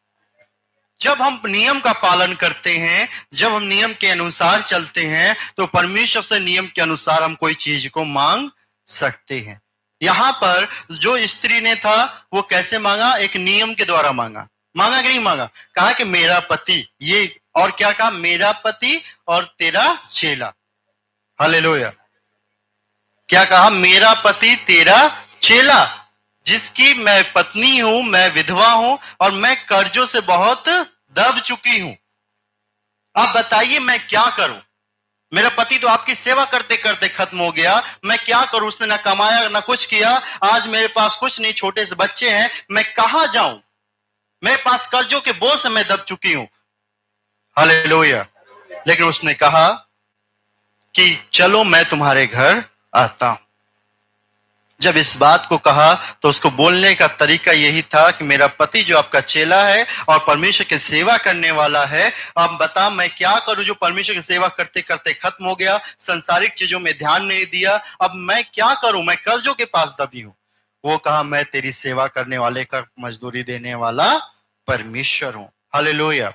जब हम नियम का पालन करते हैं, जब हम नियम के अनुसार चलते हैं, तो परमेश्वर से नियम के अनुसार हम कोई चीज को मांग सकते हैं। यहां पर जो स्त्री ने था वो कैसे मांगा, एक नियम के द्वारा मांगा। मांगा कि नहीं मांगा, कहा कि मेरा पति, ये और क्या कहा, मेरा पति और तेरा चेला। हालेलुया। क्या कहा, मेरा पति तेरा चेला, जिसकी मैं पत्नी हूं, मैं विधवा हूं और मैं कर्जों से बहुत दब चुकी हूं। आप बताइए मैं क्या करूं, मेरा पति तो आपकी सेवा करते करते खत्म हो गया, मैं क्या करूं, उसने ना कमाया ना कुछ किया, आज मेरे पास कुछ नहीं, छोटे से बच्चे हैं, मैं कहां जाऊं, मेरे पास कर्जों के बोझ से मैं दब चुकी हूं। हालेलुया। लेकिन उसने कहा कि चलो मैं तुम्हारे घर आता हूं। जब इस बात को कहा तो उसको बोलने का तरीका यही था कि मेरा पति जो आपका चेला है और परमेश्वर की सेवा करने वाला है, अब बता मैं क्या करूं, जो परमेश्वर की सेवा करते करते खत्म हो गया, संसारिक चीजों में ध्यान नहीं दिया, अब मैं क्या करूं, मैं कर्जों के पास दबी हूं। वो कहा मैं तेरी सेवा करने वाले का मजदूरी देने वाला परमेश्वर हूं। हालेलुया।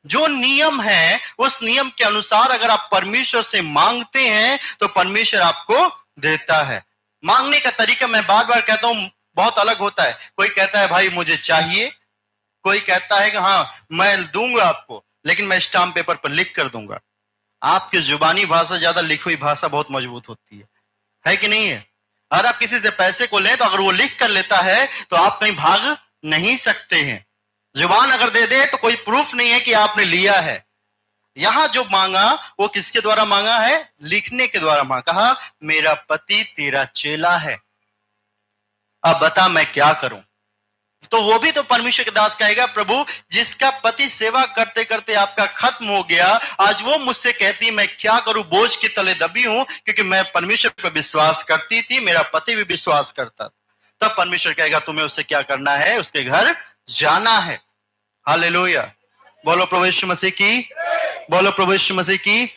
जो नियम है उस नियम के अनुसार अगर आप परमेश्वर से मांगते हैं तो परमेश्वर आपको देता है। मांगने का तरीका मैं बार बार कहता हूं बहुत अलग होता है। कोई कहता है भाई मुझे चाहिए, कोई कहता है कि हाँ मैं दूंगा आपको, लेकिन मैं स्टाम्प पेपर पर लिख कर दूंगा। आपकी जुबानी भाषा ज्यादा लिखी हुई भाषा बहुत मजबूत होती है कि नहीं है। अगर आप किसी से पैसे को लें तो अगर वो लिख कर लेता है तो आप कहीं भाग नहीं सकते हैं। जुबान अगर दे दे तो कोई प्रूफ नहीं है कि आपने लिया है। यहां जो मांगा वो किसके द्वारा मांगा है, लिखने के द्वारा मांगा। कहा मेरा पति तेरा चेला है, अब बता मैं क्या करूं। तो वो भी तो परमेश्वर के दास कहेगा प्रभु जिसका पति सेवा करते करते आपका खत्म हो गया, आज वो मुझसे कहती मैं क्या करूं, बोझ के तले दबी हूं, क्योंकि मैं परमेश्वर पर विश्वास करती थी, मेरा पति भी विश्वास करता। तब परमेश्वर कहेगा तुम्हें उससे क्या करना है, उसके घर जाना है। हालेलुया। बोलो प्रभु यीशु मसीह की, बोलो प्रभु यीशु मसीह की।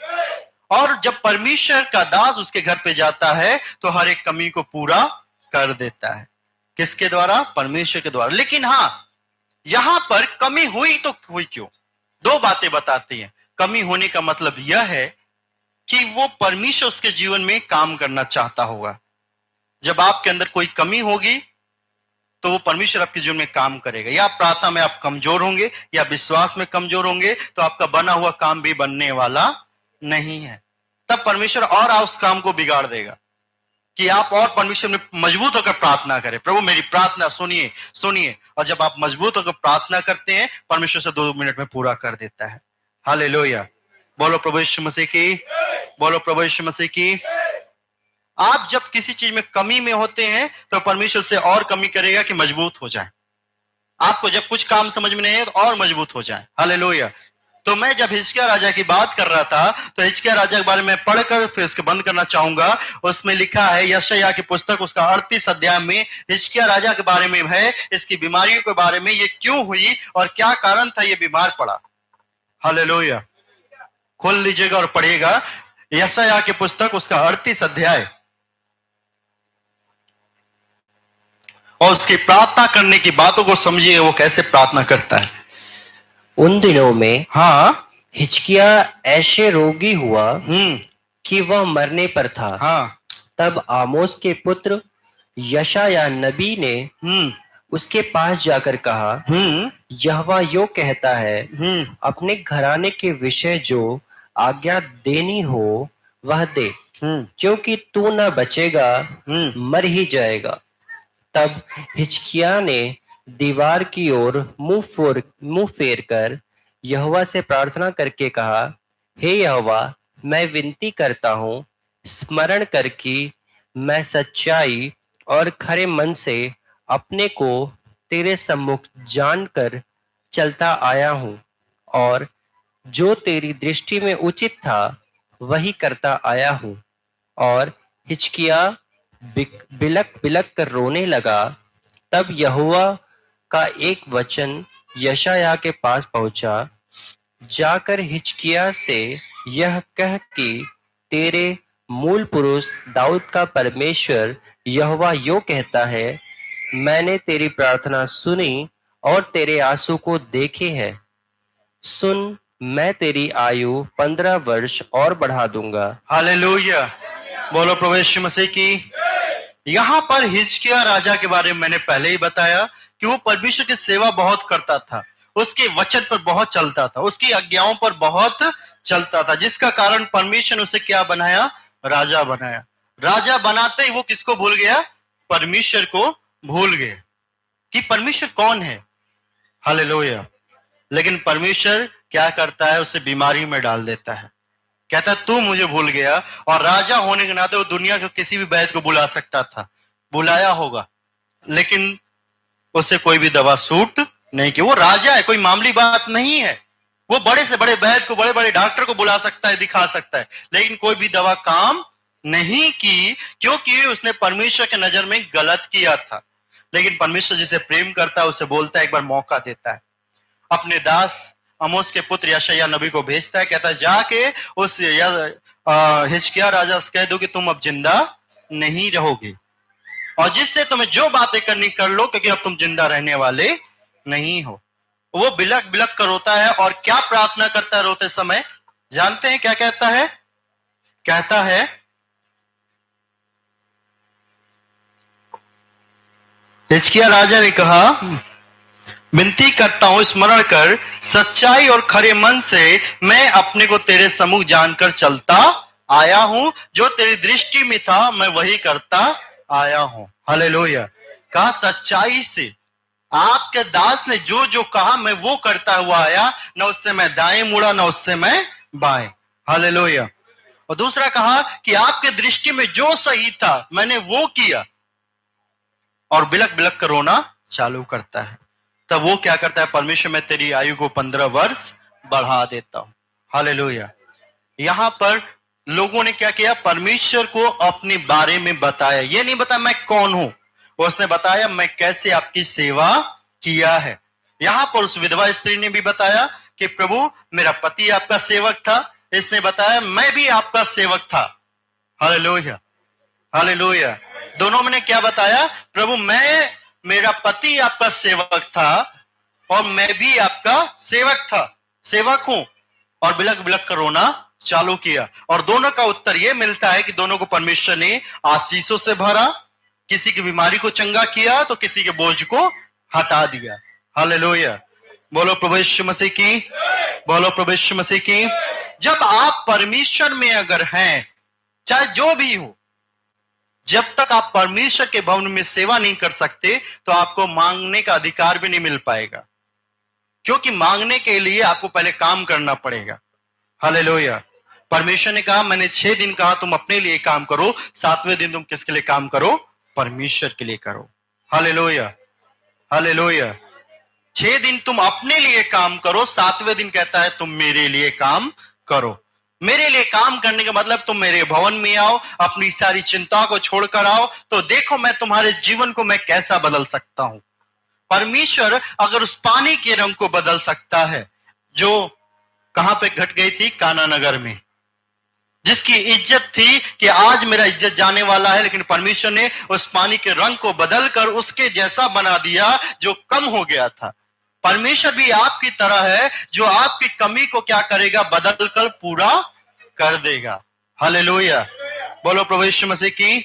और जब परमेश्वर का दास उसके घर पे जाता है तो हर एक कमी को पूरा कर देता है। किसके द्वारा, परमेश्वर के द्वारा। लेकिन हां यहां पर कमी हुई तो हुई क्यों, दो बातें बताती हैं। कमी होने का मतलब यह है कि वो परमेश्वर उसके जीवन में काम करना चाहता होगा। जब आपके अंदर कोई कमी होगी तो वो परमेश्वर आपके जीवन में काम करेगा। या प्रार्थना में आप कमजोर होंगे या विश्वास में कमजोर होंगे तो आपका बना हुआ काम भी बनने वाला नहीं है। तब परमेश्वर और उस काम को बिगाड़ देगा कि आप और परमेश्वर में मजबूत होकर प्रार्थना करें। प्रभु मेरी प्रार्थना सुनिए सुनिए। और जब आप मजबूत होकर प्रार्थना करते हैं परमेश्वर से 2 मिनट में पूरा कर देता है। हालेलुया। बोलो प्रभु यीशु मसीह की, बोलो प्रभु यीशु मसीह की। आप जब किसी चीज में कमी में होते हैं तो परमेश्वर से और कमी करेगा कि मजबूत हो जाए। आपको जब कुछ काम समझ में नहीं है तो और मजबूत हो जाए। हालेलुया। तो मैं जब हिजकिय्याह राजा की बात कर रहा था तो हिजकिय्याह राजा के बारे में पढ़कर फिर इसको बंद करना चाहूंगा। उसमें लिखा है यशायाह की पुस्तक उसका 38 अध्याय में हिजकिय्याह राजा के बारे में है, इसकी बीमारियों के बारे में, ये क्यों हुई और क्या कारण था ये बीमार पड़ा। हालेलुया। खोल लीजिएगा और पढ़िएगा यशायाह की पुस्तक उसका 38 अध्याय और उसकी प्रार्थना करने की बातों को समझिए वो कैसे प्रार्थना करता है। उन दिनों में हाँ हिजकिय्याह ऐसे रोगी हुआ कि वह मरने पर था। हाँ। तब आमोस के पुत्र यशायाह नबी ने उसके पास जाकर कहा, यहोवा यो कहता है, अपने घराने के विषय जो आज्ञा देनी हो वह दे, क्योंकि तू न बचेगा, मर ही जाएगा। तब हिजकिय्याह ने दीवार की ओर मुंह फेर कर यहोवा से प्रार्थना करके कहा, हे यहोवा मैं विनती करता हूँ, स्मरण कर कि मैं सच्चाई और खरे मन से अपने को तेरे सम्मुख जानकर चलता आया हूँ और जो तेरी दृष्टि में उचित था वही करता आया हूँ। और हिजकिय्याह बिलक बिलक कर रोने लगा। तब यहोवा का एक वचन यशायाह के पास पहुंचा, जाकर हिजकिय्याह से यह कह कि तेरे मूल पुरुष दाऊद का परमेश्वर यहोवा यूं कहता है, मैंने तेरी प्रार्थना सुनी और तेरे आंसू को देखे है। सुन, मैं तेरी आयु 15 वर्ष और बढ़ा दूंगा। हालेलुया। बोलो प्रभु यीशु मसीह की। यहाँ पर हिजकिय्याह राजा के बारे में मैंने पहले ही बताया कि वो परमेश्वर की सेवा बहुत करता था, उसके वचन पर बहुत चलता था, उसकी आज्ञाओं पर बहुत चलता था, जिसका कारण परमेश्वर ने उसे क्या बनाया? राजा बनाया। राजा बनाते ही वो किसको भूल गया? परमेश्वर को भूल गया कि परमेश्वर कौन है। हालेलुया। लेकिन परमेश्वर क्या करता है? उसे बीमारी में डाल देता है, कहता है तू मुझे भूल गया। और राजा होने के नाते वो दुनिया के किसी भी वैद्य को बुला सकता था, बुलाया होगा, लेकिन उसे कोई भी दवा सूट नहीं की। वो राजा है, कोई मामूली बात नहीं है। वो बड़े से बड़े वैद्य को, बड़े बड़े डॉक्टर को बुला सकता है, दिखा सकता है, लेकिन कोई भी दवा काम नहीं की, क्योंकि उसने परमेश्वर के नजर में गलत किया था। लेकिन परमेश्वर जिसे प्रेम करता है उसे बोलता है, एक बार मौका देता है। अपने दास आमोस के पुत्र यशायाह नबी को भेजता है, कहता है जाके उस हिजकिय्याह राजा से कह दो कि तुम अब जिंदा नहीं रहोगे, और जिससे तुम्हें जो बातें करनी कर लो, क्योंकि अब तुम जिंदा रहने वाले नहीं हो। वो बिलक बिलक कर रोता है, और क्या प्रार्थना करता है रोते समय? जानते हैं क्या कहता है? कहता है, हिजकिय्याह राजा ने कहा, विनती करता हूं स्मरण कर, सच्चाई और खरे मन से मैं अपने को तेरे सम्मुख जानकर चलता आया हूं। जो तेरी दृष्टि में था मैं वही करता आया हूं। हालेलुया। कहा सच्चाई से, आपके दास ने जो जो कहा मैं वो करता हुआ आया, न उससे मैं दाएं मुड़ा न उससे मैं बाएं। हालेलुया। और दूसरा कहा कि आपके दृष्टि में जो सही था मैंने वो किया, और बिलक बिलक कर रोना चालू करता है। तब वो क्या करता है? परमेश्वर मैं तेरी आयु को 15 वर्ष बढ़ा देता हूं। हालेलुया। यहां पर लोगों ने क्या किया? परमेश्वर को अपने बारे में बताया। ये नहीं बताया मैं कौन हूं, उसने बताया मैं कैसे आपकी सेवा किया है। यहां पर उस विधवा स्त्री ने भी बताया कि प्रभु मेरा पति आपका सेवक था, इसने बताया मैं भी आपका सेवक था। हालेलुया। हालेलुया। दोनों ने क्या बताया? प्रभु मेरा पति आपका सेवक था और मैं भी आपका सेवक था, सेवक हूं। और बिलक बिलक कर रोना चालू किया। और दोनों का उत्तर यह मिलता है कि दोनों को परमेश्वर ने आशीषों से भरा, किसी की बीमारी को चंगा किया तो किसी के बोझ को हटा दिया। हालेलुया। बोलो प्रभु यीशु मसीह की। बोलो प्रभु यीशु मसीह की। जब आप परमेश्वर में अगर हैं, चाहे जो भी हो, जब तक आप परमेश्वर के भवन में सेवा नहीं कर सकते तो आपको मांगने का अधिकार भी नहीं मिल पाएगा, क्योंकि मांगने के लिए आपको पहले काम करना पड़ेगा। हालेलुया। परमेश्वर ने कहा, मैंने 6 दिन कहा तुम अपने लिए काम करो, 7वें दिन तुम किसके लिए काम करो? परमेश्वर के लिए करो। हालेलुया। हालेलुया। 6 दिन तुम अपने लिए काम करो, 7वें दिन कहता है तुम मेरे लिए काम करो। मेरे लिए काम करने का मतलब तुम मेरे भवन में आओ, अपनी सारी चिंताओं को छोड़कर आओ, तो देखो मैं तुम्हारे जीवन को मैं कैसा बदल सकता हूं। परमेश्वर अगर उस पानी के रंग को बदल सकता है जो कहां पे घट गई थी? काना नगर में, जिसकी इज्जत थी कि आज मेरा इज्जत जाने वाला है, लेकिन परमेश्वर ने उस पानी के रंग को बदलकर उसके जैसा बना दिया जो कम हो गया था। परमेश्वर भी आपकी तरह है, जो आपकी कमी को क्या करेगा? बदलकर पूरा कर देगा। हालेलुया। बोलो प्रभु यीशु मसीह की।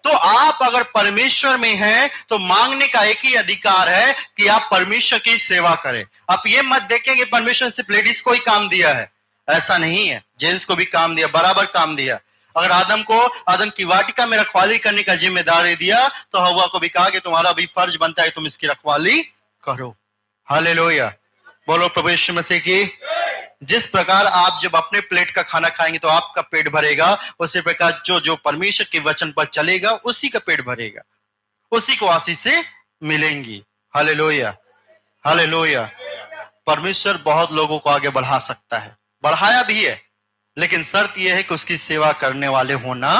तो आप अगर परमेश्वर में हैं तो मांगने का एक ही अधिकार है कि आप परमेश्वर की सेवा करें। आप ये मत देखें कि परमेश्वर सिर्फ लेडीज को ही काम दिया है, ऐसा नहीं है। जेंट्स को भी काम दिया, बराबर काम दिया। अगर आदम की वाटिका में रखवाली करने का जिम्मेदारी दिया तो हव्वा को भी कहा कि तुम्हारा भी फर्ज बनता है तुम इसकी रखवाली करो। हालेलुया। बोलो प्रभु यीशु मसीह की। जिस प्रकार आप जब अपने प्लेट का खाना खाएंगे तो आपका पेट भरेगा, उसी प्रकार जो जो परमेश्वर के वचन पर चलेगा उसी का पेट भरेगा, उसी को आशीष से मिलेंगी। हालेलुया। हालेलुया। परमेश्वर बहुत लोगों को आगे बढ़ा सकता है, बढ़ाया भी है, लेकिन शर्त यह है कि उसकी सेवा करने वाले होना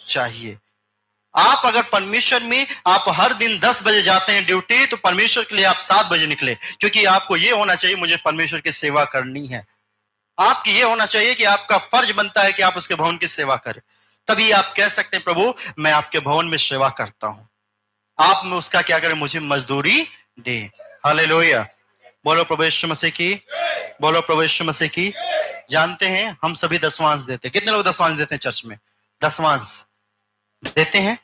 चाहिए। आप अगर परमेश्वर में आप हर दिन 10 बजे जाते हैं ड्यूटी, तो परमेश्वर के लिए आप 7 बजे निकले, क्योंकि आपको यह होना चाहिए मुझे परमेश्वर की सेवा करनी है। आपकी ये होना चाहिए कि आपका फर्ज बनता है कि आप उसके भवन की सेवा करें। तभी आप कह सकते हैं प्रभु मैं आपके भवन में सेवा करता हूं, आप में उसका क्या करें, मुझे मजदूरी दे। हालेलुया। बोलो प्रभु यीशु मसीह की, बोलो प्रभु यीशु मसीह की। जानते हैं हम सभी दसवांश देते हैं। कितने लोग दसवांश देते हैं चर्च में? दसवांश देते हैं।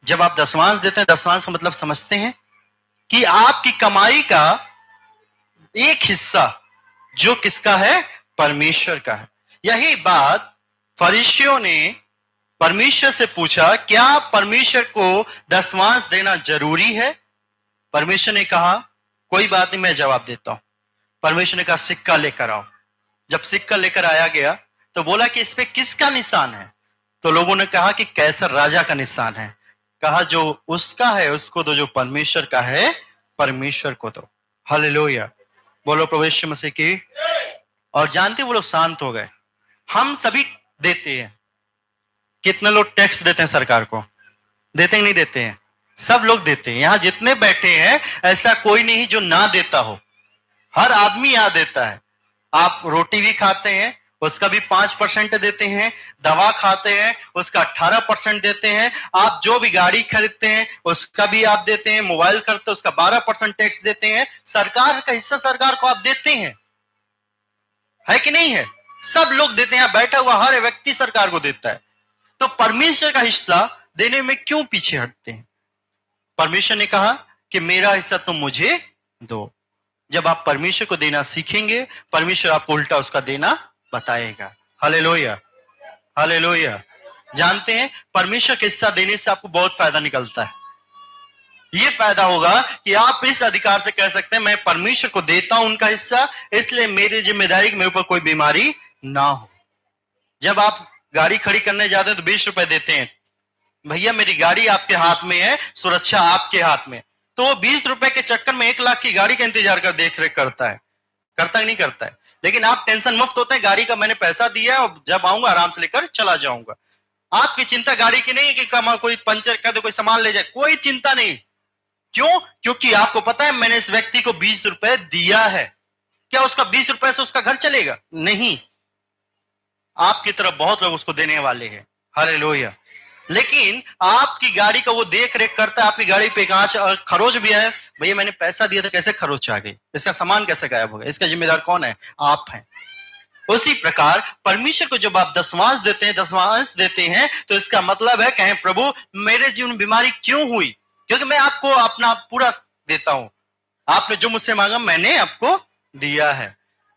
जब आप दसवांश देते हैं, दसवांश का मतलब समझते हैं कि आपकी कमाई का एक हिस्सा जो किसका है? परमेश्वर का है। यही बात फरीसियों ने परमेश्वर से पूछा, क्या परमेश्वर को दसवांश देना जरूरी है? परमेश्वर ने कहा कोई बात नहीं, मैं जवाब देता हूं। परमेश्वर ने कहा सिक्का लेकर आओ। जब सिक्का लेकर आया गया तो बोला कि इस पे किसका निशान है? तो लोगों ने कहा कि कैसर राजा का निशान है। कहा जो उसका है उसको दो, जो परमेश्वर का है परमेश्वर को दो। हालेलुया। बोलो प्रभु यीशु मसीह की। और जानते वो लोग शांत हो गए। हम सभी देते हैं। कितने लोग टैक्स देते हैं सरकार को? देते ही नहीं देते हैं? सब लोग देते हैं। यहां जितने बैठे हैं ऐसा कोई नहीं जो ना देता हो। हर आदमी यहां देता है। आप रोटी भी खाते हैं उसका भी 5% देते हैं, दवा खाते हैं उसका 18% देते हैं, आप जो भी गाड़ी खरीदते हैं उसका भी आप देते हैं, मोबाइल खरीदते हैं उसका 12% टैक्स देते हैं। सरकार का हिस्सा सरकार को आप देते हैं, है कि नहीं है? सब लोग देते हैं। बैठा हुआ हर व्यक्ति सरकार को देता है। तो परमेश्वर का हिस्सा देने में क्यों पीछे हटते हैं? परमेश्वर ने कहा कि मेरा हिस्सा तुम मुझे दो। जब आप परमेश्वर को देना सीखेंगे, परमेश्वर आपको उल्टा उसका देना बताएगा। Hallelujah, hallelujah. जानते हैं परमेश्वर का हिस्सा देने से आपको बहुत फायदा निकलता है। यह फायदा होगा कि आप इस अधिकार से कह सकते हैं मैं परमेश्वर को देता हूं उनका हिस्सा, इसलिए मेरी जिम्मेदारी कि मेरे ऊपर कोई बीमारी ना हो। जब आप गाड़ी खड़ी करने जाते हैं तो 20 रुपए देते हैं, भैया मेरी गाड़ी आपके हाथ में है, सुरक्षा आपके हाथ में। तो वो 20 रुपए के चक्कर में 1 लाख की गाड़ी का इंतजार कर देख रेख करता है, करता ही नहीं करता है। लेकिन आप टेंशन मुक्त होते हैं, गाड़ी का मैंने पैसा दिया और जब आऊंगा आराम से लेकर चला जाऊंगा। आपकी चिंता गाड़ी की नहीं है कि कमा कोई पंचर कर दे, कोई सामान ले जाए, कोई चिंता नहीं। क्यों? क्योंकि आपको पता है मैंने इस व्यक्ति को 20 रुपए दिया है। क्या उसका 20 रुपए से उसका घर चलेगा? नहीं। आपकी तरफ बहुत लोग उसको देने वाले हैं। हालेलुया। लेकिन आपकी गाड़ी का वो देख रेख करता है। आपकी गाड़ी पे कांच और खरोच भी है, भैया मैंने पैसा दिया था कैसे खरोच आ गई, इसका सामान कैसे गायब हो गया, इसका जिम्मेदार कौन है? आप हैं। उसी प्रकार परमेश्वर को जब आप दसवांश देते हैं तो इसका मतलब है कहें प्रभु मेरे जीवन में बीमारी क्यों हुई? क्योंकि मैं आपको अपना पूरा देता हूं। आपने जो मुझसे मांगा मैंने आपको दिया है।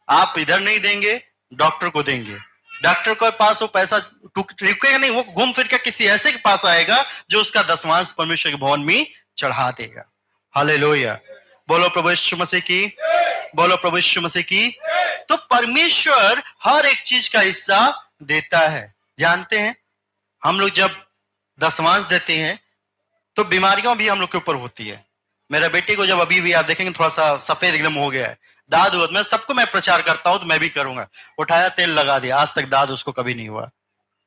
आप इधर नहीं देंगे, डॉक्टर को देंगे। डॉक्टर के पास वो पैसा रुकेगा नहीं, वो घूम फिर के किसी ऐसे के पास आएगा जो उसका दसवांश परमेश्वर के भवन में चढ़ा देगा। हालेलुया। बोलो प्रभु यीशु मसीह की, बोलो प्रभु यीशु मसीह की। तो परमेश्वर हर एक चीज का हिस्सा देता है। जानते हैं हम लोग जब दसवांश देते हैं तो बीमारियां भी हम लोग के ऊपर होती है। मेरा बेटे को जब अभी भी आप देखेंगे थोड़ा सा सफेद एकदम हो गया है, दाद हुआ, मैं सबको मैं प्रचार करता हूं तो मैं भी करूंगा, उठाया तेल लगा दिया, आज तक दाद उसको कभी नहीं हुआ।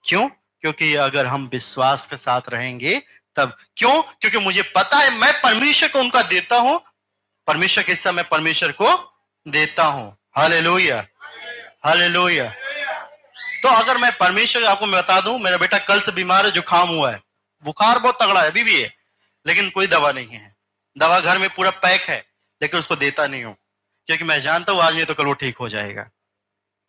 क्यों? क्योंकि अगर हम विश्वास के साथ रहेंगे तब। क्यों? क्योंकि मुझे पता है मैं परमेश्वर को उनका देता हूं, परमेश्वर के हिस्सा मैं परमेश्वर को देता हूं। Hallelujah, hallelujah. तो अगर मैं परमेश्वर आपको मैं बता दूं, मेरा बेटा कल से बीमार है, जुकाम हुआ है, बुखार बहुत तगड़ा है अभी भी है, लेकिन कोई दवा नहीं है। दवा घर में पूरा पैक है, लेकिन उसको देता नहीं हूं क्योंकि मैं जानता हूं आज नहीं तो कल वो ठीक हो जाएगा।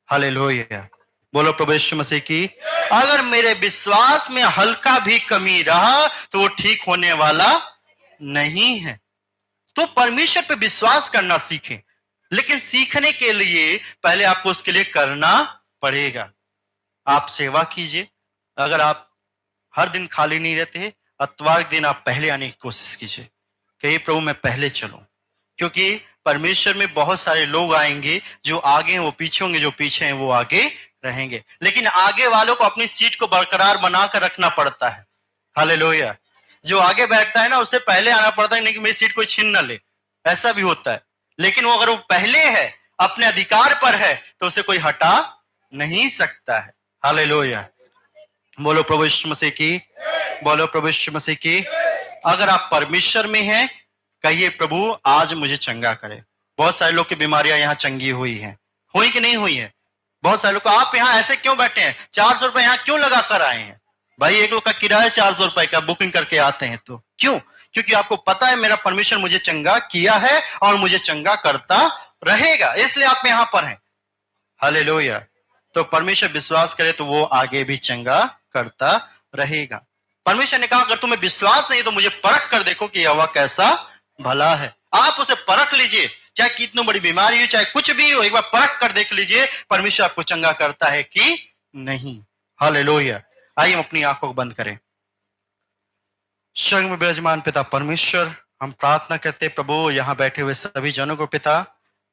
हालेलुया। बोलो प्रभु यीशु मसीह की। अगर मेरे विश्वास में हल्का भी कमी रहा तो वो ठीक होने वाला नहीं है। तो परमेश्वर पे विश्वास करना सीखें, लेकिन सीखने के लिए पहले आपको उसके लिए करना पड़ेगा। आप सेवा कीजिए। अगर आप हर दिन खाली नहीं रहते, इतवार के दिन आप पहले आने की कोशिश कीजिए। कहिए प्रभु मैं पहले चलूं, क्योंकि परमेश्वर में बहुत सारे लोग आएंगे, जो आगे हैं वो पीछे होंगे, जो पीछे हैं वो आगे रहेंगे। लेकिन आगे वालों को अपनी सीट को बरकरार बनाकर रखना पड़ता है। हालेलुया। जो आगे बैठता है ना उसे पहले आना पड़ता है, नहीं कि मेरी सीट कोई छीन ना ले, ऐसा भी होता है। लेकिन वो अगर वो पहले है, अपने अधिकार पर है, तो उसे कोई हटा नहीं सकता है। हालेलुया। बोलो प्रभु यीशु मसीह की, बोलो प्रभु यीशु मसीह की। अगर आप परमेश्वर में हैं, कहिए प्रभु आज मुझे चंगा करे। बहुत सारे लोग की बीमारियां यहां चंगी हुई हैं, हुई कि नहीं हुई है? बहुत सारे लोग आप यहाँ ऐसे क्यों बैठे हैं, 400 रुपए यहाँ क्यों लगा कर आए हैं? भाई एक लोग का किराया 400 रुपए का, बुकिंग करके आते हैं तो क्यों? क्योंकि आपको पता है मेरा परमेश्वर मुझे चंगा किया है और मुझे चंगा करता रहेगा, इसलिए आप यहाँ पर हैं। हालेलुया। तो परमेश्वर विश्वास करे तो वो आगे भी चंगा करता रहेगा। परमेश्वर ने कहा अगर तुम्हें विश्वास नहीं तो मुझे परख कर देखो कि यहोवा कैसा भला है। आप उसे परख लीजिए, चाहे कितनी बड़ी बीमारी हो, चाहे कुछ भी हो, एक बार परख कर देख लीजिए परमेश्वर आपको चंगा करता है कि नहीं। हालेलुया। आइए हम अपनी आंखों को बंद करें। स्वर्ग में विराजमान पिता परमेश्वर, हम प्रार्थना करते प्रभु यहाँ बैठे हुए सभी जनों को पिता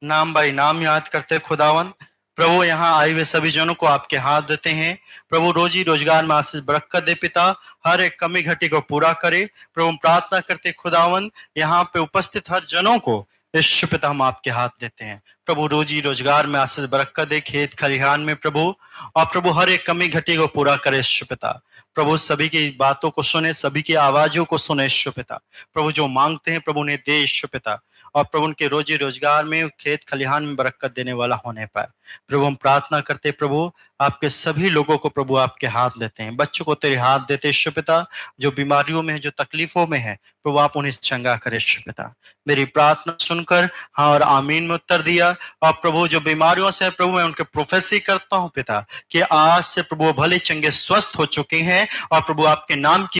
नाम बाई नाम याद करते खुदावन। प्रभु यहाँ आए हुए सभी जनों को आपके हाथ देते हैं प्रभु, रोजी रोजगार में आशीष बरकत दे पिता, हर एक कमी घटी को पूरा करे प्रभु। हम प्रार्थना करते खुदावन यहाँ पे उपस्थित हर जनों को यीशु पिता हम आपके हाथ देते हैं प्रभु, रोजी रोजगार में आशीष बरकत दे, खेत खलिहान में प्रभु, और प्रभु हर एक कमी घटी को पूरा करे यीशु पिता। प्रभु सभी की बातों को सुने, सभी की आवाजों को सुने यीशु पिता। प्रभु जो मांगते हैं प्रभु ने दे यीशु पिता, और प्रभु उनके रोजी रोजगार में, खेत खलिहान में बरकत देने वाला होने पाए प्रभु। हम प्रार्थना करते प्रभु आपके सभी लोगों को प्रभु आपके हाथ देते हैं, बच्चों को तेरे हाथ देते यीशु पिता, जो बीमारियों में है, जो तकलीफों में है प्रभु आप उन्हें चंगा करे यीशु पिता। मेरी प्रार्थना सुनकर हाँ और आमीन में उत्तर दिया। और प्रभु जो बीमारियों से प्रभु मैं उनके प्रोफेसी करता हूँ पिता कि आज से प्रभु भले चंगे स्वस्थ हो चुके हैं और प्रभु आपके नाम की